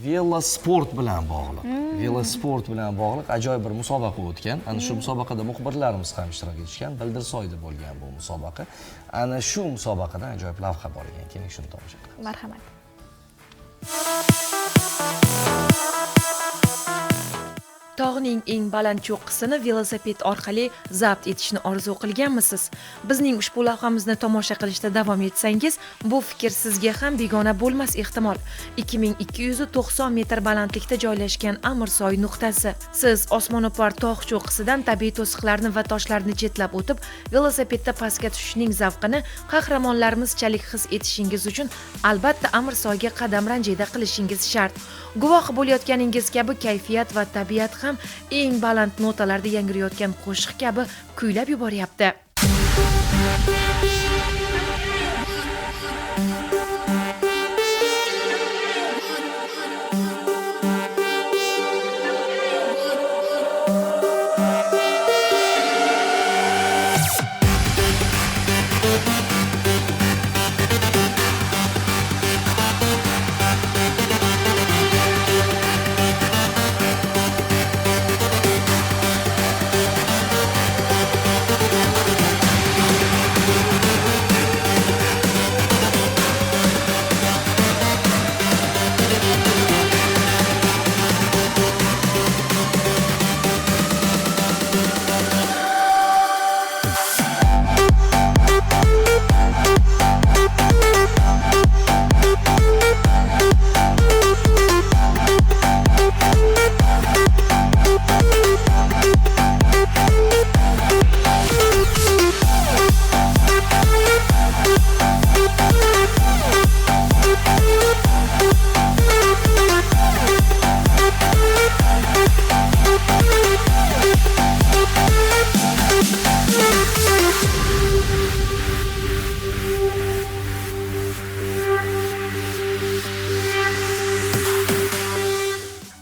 Velosport bilan bog'liq. Velosport bilan bog'liq ajoyib bir musobaqa o'tgan. Ana shu musobaqada muxbirlarimiz ham ishtirok etishgan. Bildirsoyda bo'lgan bu musobaqa. Ana shu musobaqadan ajoyib lavha bor ekan. Keling shuni tomosha qilamiz. Marhamat. Tog'ning eng baland cho'qqisini velosiped orqali zabt etishni orzu qilganmisiz? Bizning ushbu lavhamizni tomosha qilishda davom etsangiz, bu fikr sizga ham begona bo'lmas ehtimol. 2290 metr balandlikda joylashgan Amirsoy nuqtasi. Siz osmono'par tog' cho'qqisidan tabiiy to'siqlarni va toshlarni chetlab o'tib, velosipedda pastga tushishning zavqini qahramonlarimizchalik his etishingiz uchun albatta Amirsoyga qadam ranjida qilishingiz shart. Guvohi bo'layotganingiz kabi kayfiyat va tabiat ham eng baland notalarda yangrayotgan qo'shiq kabi kuylab yuboryapti.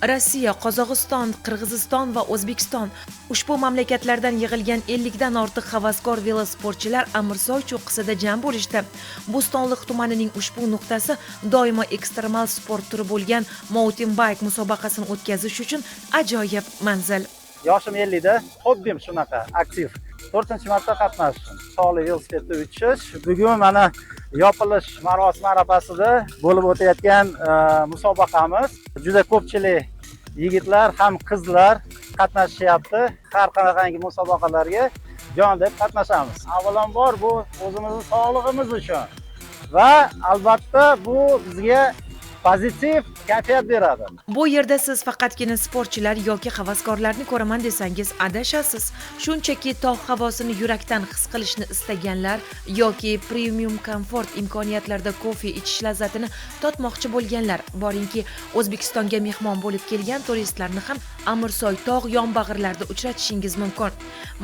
Rossiya, Qozog'iston, Qirg'iziston va O'zbekiston ushbu mamlakatlardan yig'ilgan 50 dan ortiq havaskor velosportchilar Amirsoy cho'qqisida jam bo'lishdi. Bo'stonliq tumanining ushbu nuqtasi doimo ekstremal sport turi bo'lgan mountain bike musobaqasini o'tkazish uchun ajoyib manzil. Yoshim 50 da, hobbim shunaqa aktiv. 4-marta qatnashdim. Tog'li velosipedda uchish. Bugun mana yopilish marosimi arafasida bo'lib o'tayotgan musobaqamiz. Juda ko'pchilik yigitlar ham qizlar qatnashyapti. Har qanaqangi musobaqalarga jon deb qatnashamiz. Avvalambor bu o'zimizning sog'lig'imiz uchun va albatta bu bizga pozitiv kayfiyat beradi. Bu yerda siz faqatgina sportchilar yoki havaskorlarni ko'raman desangiz adashasiz. Shunchaki tog' havosini yurakdan his qilishni istaganlar yoki premium komfort imkoniyatlarda kofe ichish lazzatini totmoqchi bo'lganlar, boringki O'zbekistonga mehmon bo'lib kelgan turistlarni ham Amirsoy tog' yonbag'irlarida uchratishingiz mumkin.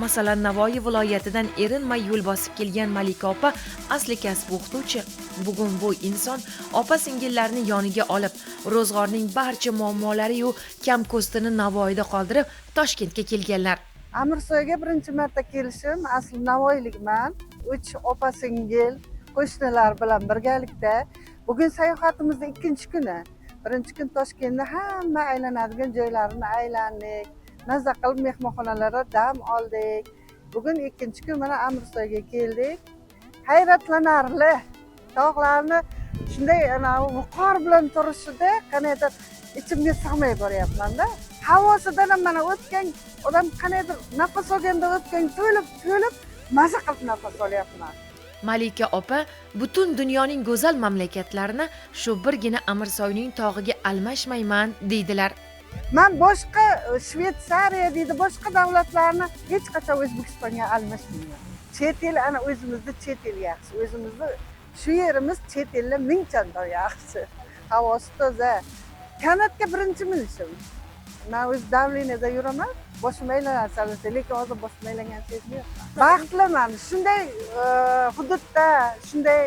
Masalan, Navoiy viloyatidan erinmay yo'l bosib kelgan Malika opa asli kasbi o'qituvchi. Bugun bu inson opa-singillarni yoniga olib, ro'zg'orning barcha muammolari yu kamko'stini Navoiyda qoldirib, Toshkentga kelganlar. Amirsoyga birinchi marta kelishim, asli Navoiylikman. 3 opa-singil qo'shnilar bilan birgalikda. Bugun sayohatimizning ikkinchi kuni. Birinchi kun Toshkentda hamma aylanadigan joylarini aylandik. Mazza qilib mehmonxonalarda dam oldik. Bugun ikkinchi kun mana Amirsoyga keldik. Hayratlanarli tog'larni shunday viqor bilan turishida qanaydir ichimga sig'may boryapman-da. Havosidan ham mana o'tgan odam qanaydir nafas olganda o'tgan to'lib mazza qilib nafas olyapman. Malika opa butun dunyoning go'zal mamlakatlarini shu birgina Amirsoyning tog'iga almashmayman deydilar. Men boshqa Shveysariya deydi, boshqa davlatlarni hech qachon O'zbekistonga almashmayman. Chet el ana o'zimizni chet el yaxshi, o'zimizni shu yerimiz chet elda ming chandon yaxshi. Havosi toza. Kanatga birinchi minishim. Men o'z davleniyada yuraman, boshim aylanadi, lekin hozir boshim aylangan sezmayapman. Baxtliman. Shunday hududda, shunday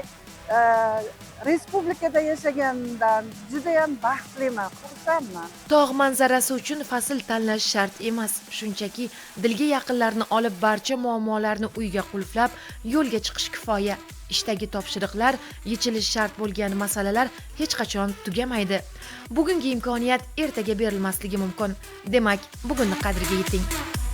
respublikada yashagandan juda ham baxtliman, xursandman. Tog' manzarasi uchun fasl tanlash shart emas, shunchaki dilga yaqinlarni olib barcha muammolarni uyga qulflab yo'lga chiqish kifoya. ishdagi topshiriqlar, yechilishi shart bo'lgan masalalar hech qachon tugamaydi. Bugungi imkoniyat ertaga berilmasligi mumkin. Demak, bugunni qadriga yeting.